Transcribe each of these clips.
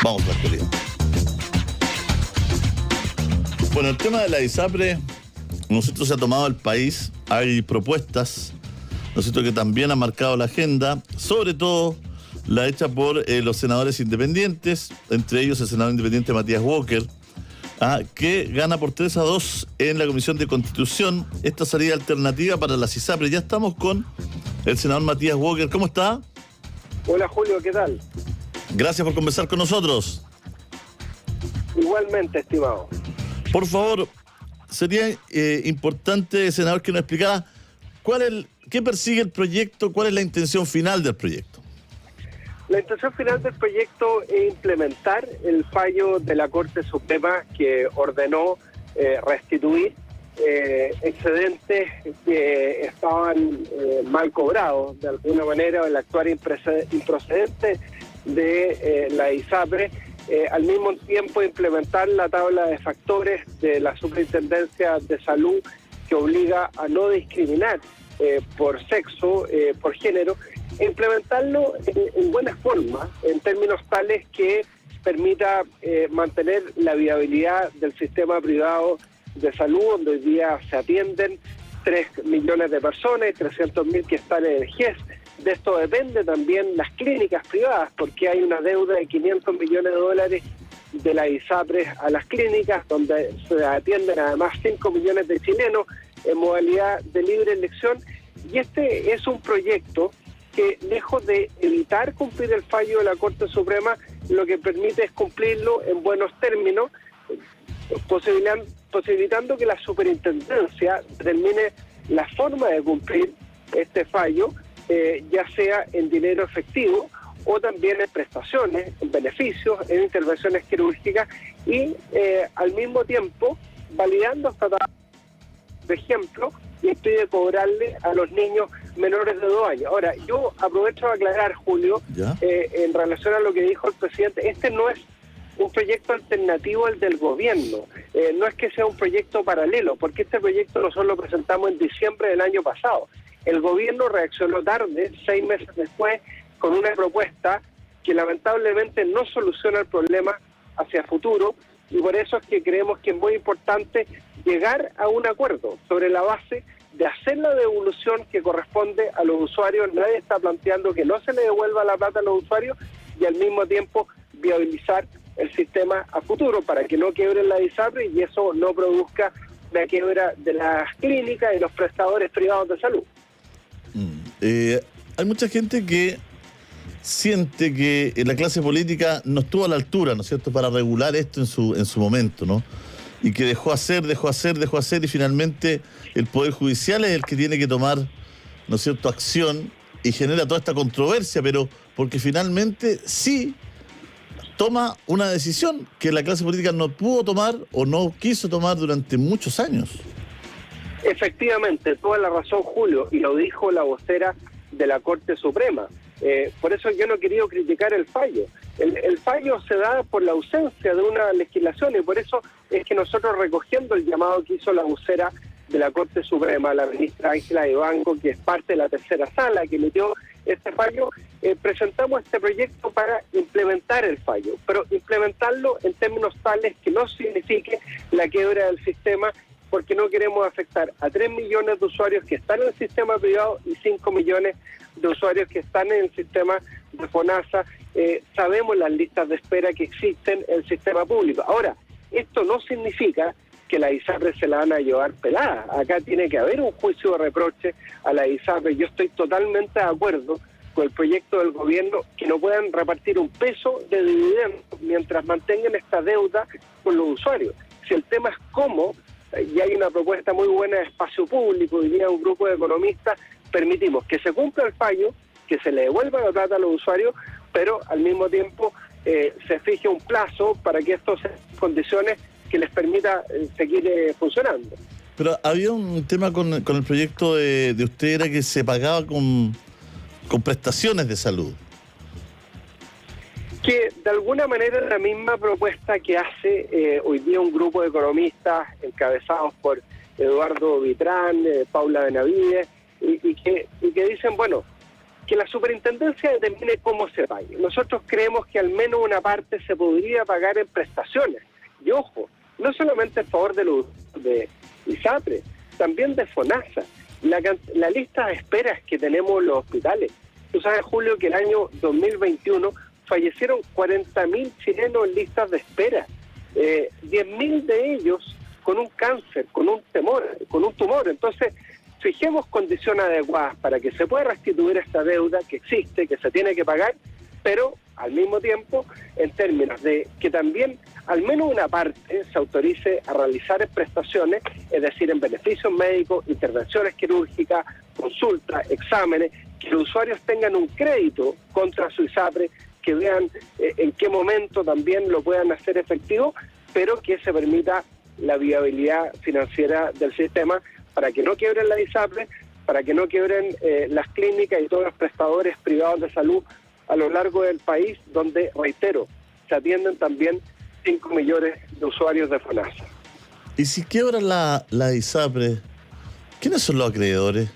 Vamos a la actualidad. Bueno, el tema de la ISAPRE, ¿no es cierto?, se ha tomado el país. Hay propuestas, ¿no es cierto?, que también han marcado la agenda, sobre todo la hecha por los senadores independientes, entre ellos el senador independiente Matías Walker, que gana por 3-2 en la Comisión de Constitución esta salida alternativa para las ISAPRE. Ya estamos con el senador Matías Walker. ¿Cómo está? Hola Julio, ¿qué tal? Gracias por conversar con nosotros. Igualmente, estimado. Por favor, sería importante, senador, que nos explicara qué persigue el proyecto, cuál es la intención final del proyecto. La intención final del proyecto es implementar el fallo de la Corte Suprema que ordenó restituir excedentes que estaban mal cobrados de alguna manera, el actuar improcedente de la ISAPRE, al mismo tiempo implementar la tabla de factores de la Superintendencia de Salud que obliga a no discriminar por sexo, por género, implementarlo en buena forma, en términos tales que permita mantener la viabilidad del sistema privado de salud, donde hoy día se atienden 3 millones de personas y 300.000 que están en el GES. De esto depende también las clínicas privadas, porque hay una deuda de 500 millones de dólares de la ISAPRE a las clínicas, donde se atienden además 5 millones de chilenos en modalidad de libre elección. Y este es un proyecto que, lejos de evitar cumplir el fallo de la Corte Suprema, lo que permite es cumplirlo en buenos términos, posibilitando que la superintendencia determine la forma de cumplir este fallo, ya sea en dinero efectivo o también en prestaciones, en beneficios, en intervenciones quirúrgicas y al mismo tiempo validando hasta, por ejemplo, impide cobrarle a los niños menores de 2 años. Ahora, yo aprovecho de aclarar, Julio, en relación a lo que dijo el presidente, este no es un proyecto alternativo al del gobierno, no es que sea un proyecto paralelo, porque este proyecto nosotros lo presentamos en diciembre del año pasado. El gobierno reaccionó tarde, 6 meses después, con una propuesta que lamentablemente no soluciona el problema hacia futuro, y por eso es que creemos que es muy importante llegar a un acuerdo sobre la base de hacer la devolución que corresponde a los usuarios. Nadie está planteando que no se le devuelva la plata a los usuarios y al mismo tiempo viabilizar el sistema a futuro para que no quiebren la ISAPRE y eso no produzca la quiebra de las clínicas y los prestadores privados de salud. Hay mucha gente que siente que la clase política no estuvo a la altura, ¿no es cierto?, para regular esto en su momento, ¿no? Y que dejó hacer y finalmente el Poder Judicial es el que tiene que tomar, ¿no es cierto?, acción y genera toda esta controversia, pero porque finalmente sí toma una decisión que la clase política no pudo tomar o no quiso tomar durante muchos años. Efectivamente, toda la razón, Julio, y lo dijo la vocera de la Corte Suprema. Por eso yo no he querido criticar el fallo. El fallo se da por la ausencia de una legislación y por eso es que nosotros, recogiendo el llamado que hizo la vocera de la Corte Suprema, la ministra Ángela Vivanco, que es parte de la tercera sala que emitió este fallo, presentamos este proyecto para implementar el fallo, pero implementarlo en términos tales que no signifique la quiebra del sistema, porque no queremos afectar a 3 millones de usuarios que están en el sistema privado y 5 millones de usuarios que están en el sistema de FONASA. Sabemos las listas de espera que existen en el sistema público. Ahora, esto no significa que la ISAPRE se la van a llevar pelada. Acá tiene que haber un juicio de reproche a la ISAPRE. Yo estoy totalmente de acuerdo con el proyecto del gobierno, que no puedan repartir un peso de dividendos mientras mantengan esta deuda con los usuarios. Si el tema es cómo, y hay una propuesta muy buena de espacio público, diría un grupo de economistas, permitimos que se cumpla el fallo, que se le devuelva la plata a los usuarios, pero al mismo tiempo se fije un plazo para que esto sean condiciones que les permita seguir funcionando. Pero había un tema con el proyecto de usted, era que se pagaba con prestaciones de salud. Que de alguna manera es la misma propuesta que hace hoy día un grupo de economistas encabezados por Eduardo Vitrán, Paula Benavides, y que dicen, bueno, que la superintendencia determine cómo se pague. Nosotros creemos que al menos una parte se podría pagar en prestaciones. Y ojo, no solamente a favor de ISAPRE, también de FONASA. La lista de esperas que tenemos en los hospitales. Tú sabes, Julio, que el año 2021 fallecieron 40.000 chilenos en listas de espera. 10.000 de ellos con un cáncer, con un tumor. Entonces, fijemos condiciones adecuadas para que se pueda restituir esta deuda que existe, que se tiene que pagar, pero al mismo tiempo en términos de que también al menos una parte se autorice a realizar prestaciones, es decir, en beneficios médicos, intervenciones quirúrgicas, consultas, exámenes, que los usuarios tengan un crédito contra su ISAPRE, que vean en qué momento también lo puedan hacer efectivo, pero que se permita la viabilidad financiera del sistema para que no quiebren la ISAPRE, para que no quiebren las clínicas y todos los prestadores privados de salud a lo largo del país, donde, reitero, se atienden también 5 millones de usuarios de FONASA. Y si quiebra la ISAPRE, ¿quiénes son los acreedores?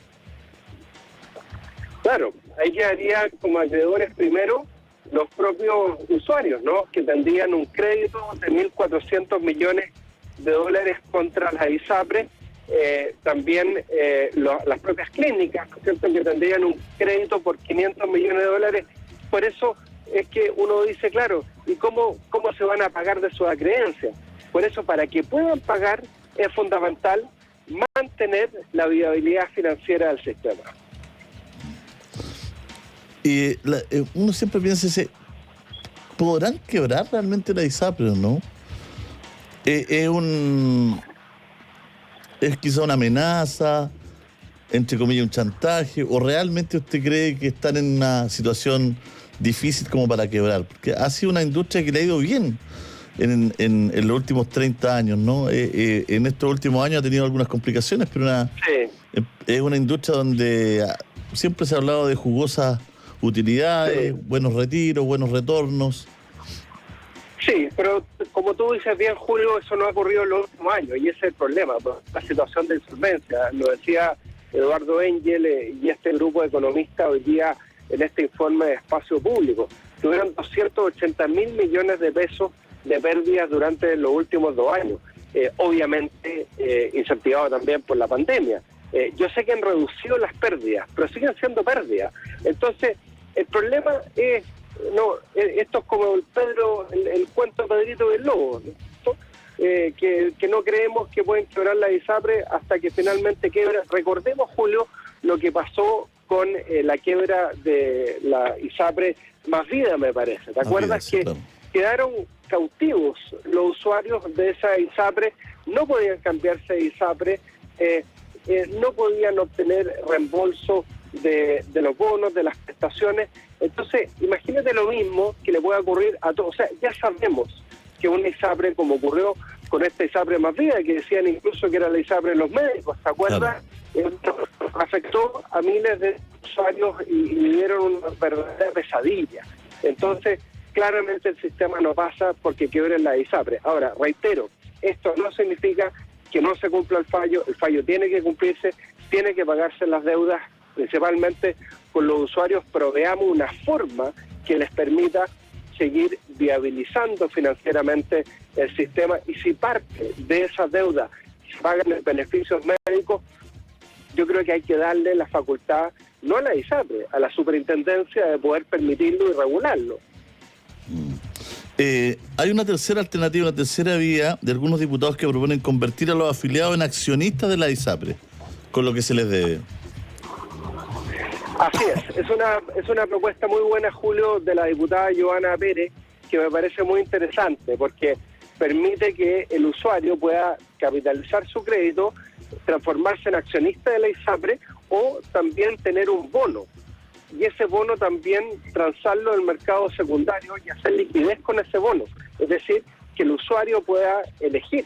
Claro, ahí quedaría como acreedores primero los propios usuarios, ¿no? Que tendrían un crédito de 1.400 millones de dólares contra la ISAPRE, también las propias clínicas, ¿no es cierto?, que tendrían un crédito por 500 millones de dólares. Por eso es que uno dice, claro, ¿y cómo se van a pagar de sus acreencias? Por eso, para que puedan pagar, es fundamental mantener la viabilidad financiera del sistema. Y uno siempre piensa, ¿podrán quebrar realmente la ISAPRE o no? ¿Es quizá una amenaza, entre comillas un chantaje, o realmente usted cree que están en una situación difícil como para quebrar? Porque ha sido una industria que le ha ido bien en los últimos 30 años, ¿no? En estos últimos años ha tenido algunas complicaciones, pero es una industria donde siempre se ha hablado de jugosas utilidades, buenos retiros, buenos retornos. Sí, pero como tú dices bien, Julio, eso no ha ocurrido en los últimos años y ese es el problema, la situación de insolvencia. Lo decía Eduardo Engel y este grupo de economistas hoy día en este informe de Espacio Público. Tuvieron 280.000 millones de pesos de pérdidas durante los últimos 2 años, obviamente incentivado también por la pandemia. Yo sé que han reducido las pérdidas, pero siguen siendo pérdidas. Entonces, el problema es, esto es como el cuento Pedrito del Lobo, ¿no? Que no creemos que pueden quebrar la ISAPRE hasta que finalmente quiebra. Recordemos, Julio, lo que pasó con la quiebra de la ISAPRE Más Vida, me parece. ¿Te acuerdas que quedaron cautivos los usuarios de esa ISAPRE? No podían cambiarse de ISAPRE, no podían obtener reembolso de los bonos, de las prestaciones. Entonces, imagínate lo mismo que le puede ocurrir a todos. O sea, ya sabemos que una ISAPRE, como ocurrió con esta ISAPRE Más Vida, que decían incluso que era la ISAPRE de los médicos, ¿te acuerdas? Claro. Afectó a miles de usuarios y vivieron una verdadera pesadilla. Entonces, claramente el sistema no pasa porque quiebren la ISAPRE. Ahora, reitero, esto no significa que no se cumpla el fallo tiene que cumplirse, tiene que pagarse las deudas, principalmente con los usuarios, pero veamos una forma que les permita seguir viabilizando financieramente el sistema, y si parte de esas deudas se pagan en beneficios médicos, yo creo que hay que darle la facultad, no a la ISAPRE, a la superintendencia de poder permitirlo y regularlo. Hay una tercera alternativa, una tercera vía de algunos diputados que proponen convertir a los afiliados en accionistas de la ISAPRE, con lo que se les debe. Así es una propuesta muy buena, Julio, de la diputada Joana Pérez, que me parece muy interesante, porque permite que el usuario pueda capitalizar su crédito, transformarse en accionista de la ISAPRE o también tener un bono. Y ese bono también transarlo en el mercado secundario y hacer liquidez con ese bono. Es decir, que el usuario pueda elegir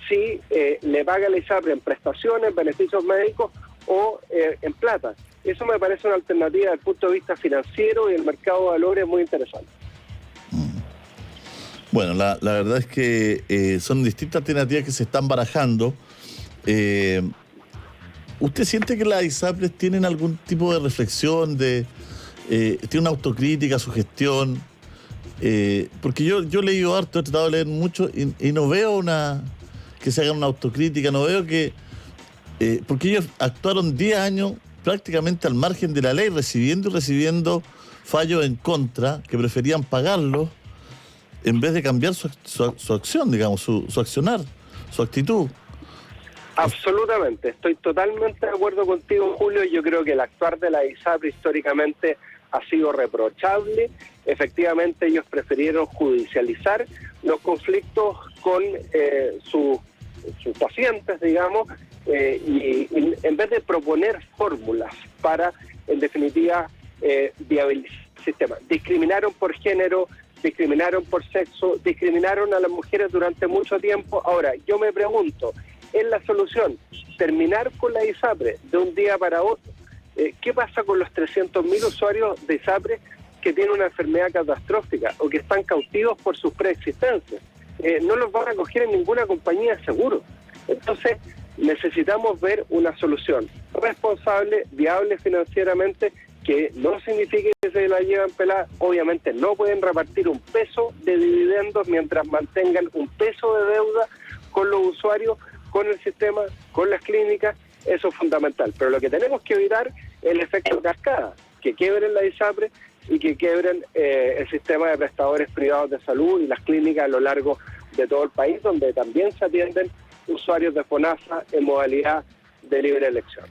si le paga la ISAPRE en prestaciones, beneficios médicos o en plata. Eso me parece una alternativa desde el punto de vista financiero y el mercado de valores muy interesante. Bueno, la verdad es que son distintas alternativas que se están barajando. ¿Usted siente que las ISAPRES tienen algún tipo de reflexión, de tiene una autocrítica a su gestión, porque yo he leído harto, he tratado de leer mucho y no veo que se hagan una autocrítica, no veo que... porque ellos actuaron 10 años prácticamente al margen de la ley, recibiendo y recibiendo fallos en contra, que preferían pagarlos en vez de cambiar su acción, digamos, su accionar, su actitud. Absolutamente, estoy totalmente de acuerdo contigo, Julio. Yo creo que el actuar de la ISAPRE históricamente ha sido reprochable. Efectivamente, ellos prefirieron judicializar los conflictos con sus pacientes, digamos, y en vez de proponer fórmulas para, en definitiva, viabilizar el sistema. Discriminaron por género, discriminaron por sexo, discriminaron a las mujeres durante mucho tiempo. Ahora, yo me pregunto, ¿es la solución terminar con la ISAPRE de un día para otro? ¿Qué pasa con los 300.000 usuarios de ISAPRE que tienen una enfermedad catastrófica o que están cautivos por sus preexistencias? No los van a acoger en ninguna compañía de seguro. Entonces, necesitamos ver una solución responsable, viable financieramente, que no signifique que se la lleven pelada. Obviamente no pueden repartir un peso de dividendos mientras mantengan un peso de deuda con los usuarios, con el sistema, con las clínicas. Eso es fundamental. Pero lo que tenemos que evitar es el efecto cascada, que quiebren la ISAPRE y que quiebren el sistema de prestadores privados de salud y las clínicas a lo largo de todo el país, donde también se atienden usuarios de FONASA en modalidad de libre elección.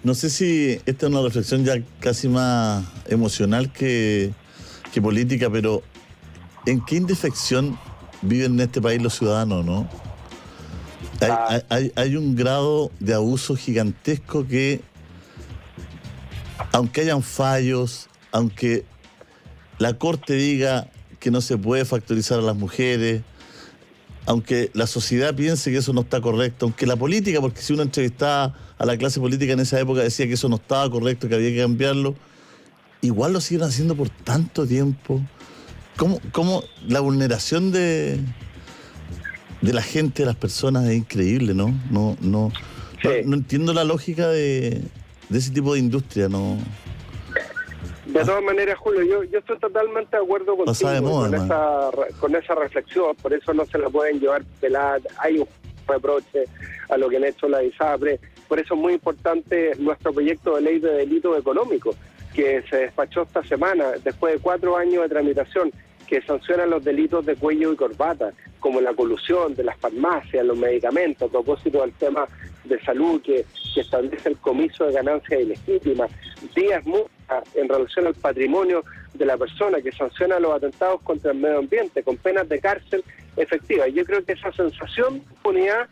No sé si esta es una reflexión ya casi más emocional que política, pero ¿en qué indefección viven en este país los ciudadanos, no? Hay un grado de abuso gigantesco que, aunque hayan fallos, aunque la Corte diga que no se puede factorizar a las mujeres, aunque la sociedad piense que eso no está correcto, aunque la política, porque si uno entrevistaba a la clase política en esa época decía que eso no estaba correcto, que había que cambiarlo, igual lo siguen haciendo por tanto tiempo. ¿Cómo la vulneración de la gente, de las personas, es increíble, ¿no? No entiendo la lógica de ese tipo de industria, ¿no? De todas maneras, Julio, yo estoy totalmente de acuerdo contigo con esa reflexión. Por eso no se la pueden llevar pelada. Hay un reproche a lo que han hecho la ISAPRE. Por eso es muy importante nuestro proyecto de ley de delitos económicos, que se despachó esta semana, después de 4 años de tramitación, que sanciona los delitos de cuello y corbata, como la colusión de las farmacias, los medicamentos, a propósito del tema de salud, que establece el comiso de ganancias ilegítimas, días multa en relación al patrimonio de la persona, que sanciona los atentados contra el medio ambiente, con penas de cárcel efectivas. Yo creo que esa sensación de impunidad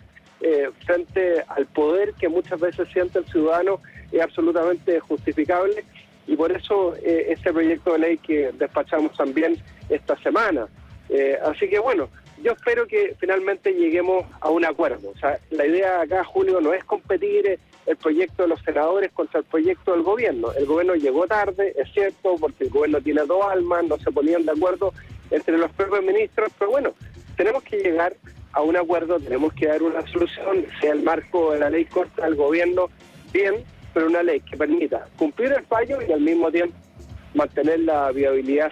frente al poder que muchas veces siente el ciudadano es absolutamente justificable, y por eso este proyecto de ley que despachamos también esta semana. Así que bueno, yo espero que finalmente lleguemos a un acuerdo. O sea, la idea acá, Julio, no es competir el proyecto de los senadores contra el proyecto del gobierno. El gobierno llegó tarde, es cierto, porque el gobierno tiene 2 almas, no se ponían de acuerdo entre los propios ministros, pero bueno, tenemos que llegar a un acuerdo, tenemos que dar una solución, sea el marco de la ley corta al gobierno, bien, pero una ley que permita cumplir el fallo y al mismo tiempo mantener la viabilidad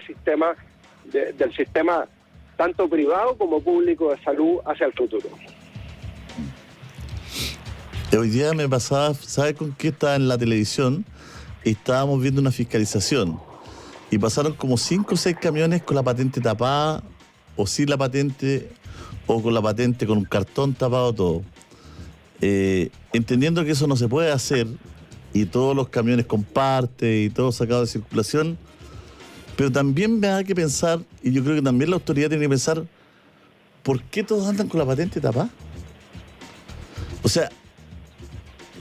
del sistema tanto privado como público de salud hacia el futuro. Hoy día me pasaba, ¿sabes con qué? Estaba en la televisión y estábamos viendo una fiscalización y pasaron como 5 o 6 camiones con la patente tapada o sin la patente, o con la patente con un cartón tapado, todo. Entendiendo que eso no se puede hacer y todos los camiones con parte y todo sacado de circulación, pero también me da que pensar, y yo creo que también la autoridad tiene que pensar, ¿por qué todos andan con la patente tapada? O sea,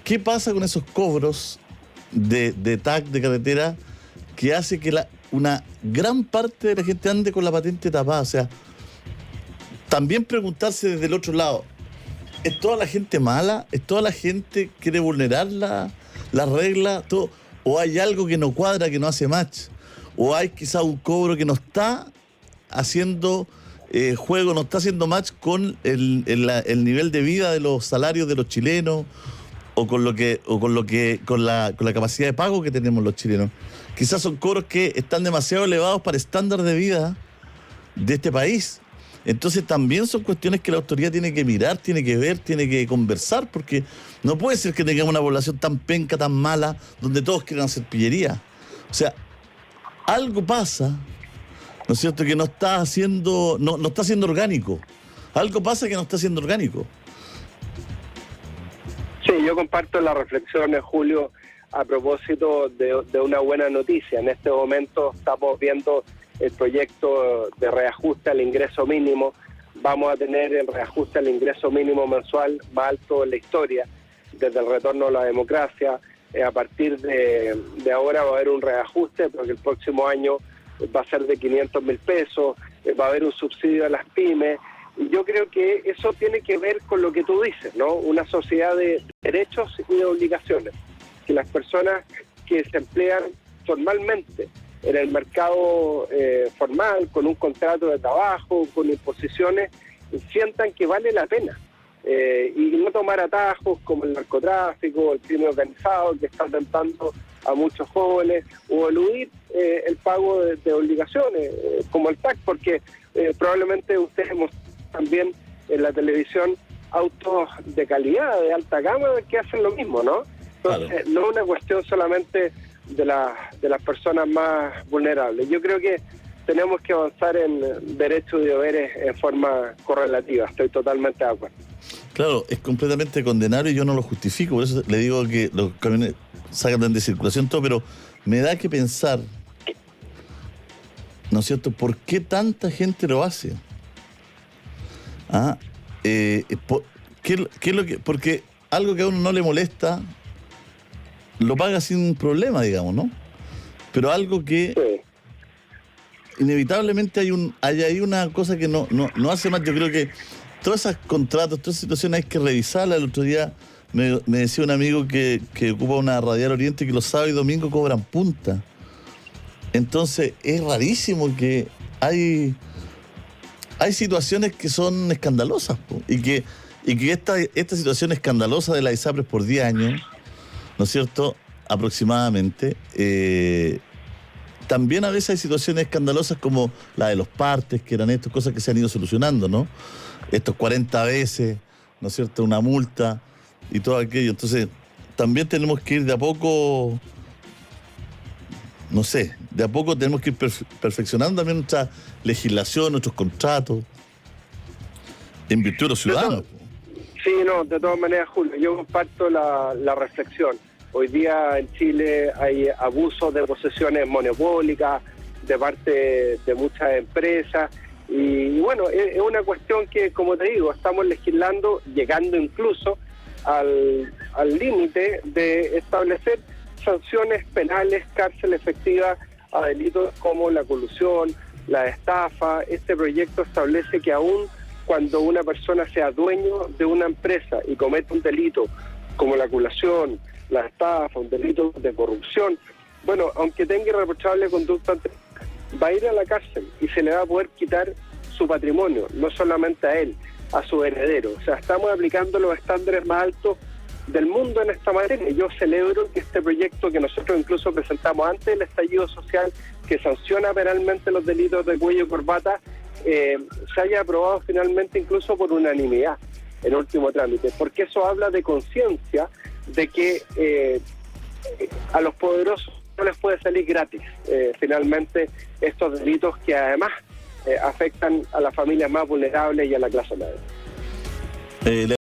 ¿qué pasa con esos cobros de TAC, de carretera, que hace que una gran parte de la gente ande con la patente tapada? O sea, también preguntarse desde el otro lado, ¿es toda la gente mala? ¿Es toda la gente que quiere vulnerar las reglas? ¿O hay algo que no cuadra, que no hace match? ¿O hay quizá un cobro que no está haciendo no está haciendo match con el nivel de vida de los salarios de los chilenos? con la capacidad de pago que tenemos los chilenos. Quizás son cobros que están demasiado elevados para el estándar de vida de este país. Entonces también son cuestiones que la autoridad tiene que mirar, tiene que ver, tiene que conversar, porque no puede ser que tengamos una población tan penca, tan mala, donde todos quieran hacer pillería. O sea, algo pasa, ¿no es cierto?, que no está siendo orgánico. Algo pasa que no está siendo orgánico. Sí, yo comparto las reflexiones, Julio, a propósito de una buena noticia. En este momento estamos viendo el proyecto de reajuste al ingreso mínimo. Vamos a tener el reajuste al ingreso mínimo mensual más alto en la historia, desde el retorno a la democracia. A partir de ahora va a haber un reajuste, porque el próximo año va a ser de 500.000 pesos, va a haber un subsidio a las pymes. Y yo creo que eso tiene que ver con lo que tú dices, ¿no? Una sociedad de derechos y de obligaciones. Que las personas que se emplean formalmente en el mercado formal, con un contrato de trabajo, con imposiciones, sientan que vale la pena. Y no tomar atajos como el narcotráfico, el crimen organizado, que está tentando a muchos jóvenes, o eludir el pago de obligaciones, como el TAC, porque probablemente ustedes mostraron también en la televisión autos de calidad, de alta gama, que hacen lo mismo, ¿no? Entonces, claro, no es una cuestión solamente de las personas más vulnerables. Yo creo que tenemos que avanzar en derechos y deberes en forma correlativa. Estoy totalmente de acuerdo. Claro, es completamente condenable y yo no lo justifico, por eso le digo que los camiones sacan de circulación todo, pero me da que pensar, ¿no es cierto?, ¿por qué tanta gente lo hace? ¿Qué es lo que? Porque algo que a uno no le molesta lo paga sin problema, digamos, ¿no? Pero algo que inevitablemente hay ahí una cosa que no hace más. Yo creo que todos esos contratos, todas esas situaciones hay que revisarlas. El otro día me decía un amigo que ocupa una Radial Oriente que los sábados y domingos cobran punta. Entonces es rarísimo que hay situaciones que son escandalosas, y que esta situación escandalosa de la ISAPRES por 10 años, ¿no es cierto?, aproximadamente, también a veces hay situaciones escandalosas como la de los partes, que eran estas cosas que se han ido solucionando, ¿no? Estos 40 veces, ¿no es cierto?, una multa y todo aquello. Entonces, también tenemos que ir de a poco, no sé, de a poco tenemos que ir perfeccionando también nuestra legislación, nuestros contratos, en virtud de los ciudadanos. Sí, no, de todas maneras, Julio, yo comparto la reflexión. Hoy día en Chile hay abusos de posesiones monopólicas de parte de muchas empresas y bueno, es una cuestión que, como te digo, estamos legislando, llegando incluso al límite de establecer sanciones penales, cárcel efectiva a delitos como la colusión, la estafa. Este proyecto establece que aún cuando una persona sea dueño de una empresa y cometa un delito como la colación, la estafa, un delito de corrupción, bueno, aunque tenga irreprochable conducta, va a ir a la cárcel y se le va a poder quitar su patrimonio, no solamente a él, a su heredero. O sea, estamos aplicando los estándares más altos del mundo en esta materia. Yo celebro que este proyecto que nosotros incluso presentamos antes del estallido social, que sanciona penalmente los delitos de cuello y corbata, se haya aprobado finalmente incluso por unanimidad en último trámite, porque eso habla de conciencia de que a los poderosos no les puede salir gratis finalmente estos delitos que además afectan a las familias más vulnerables y a la clase media.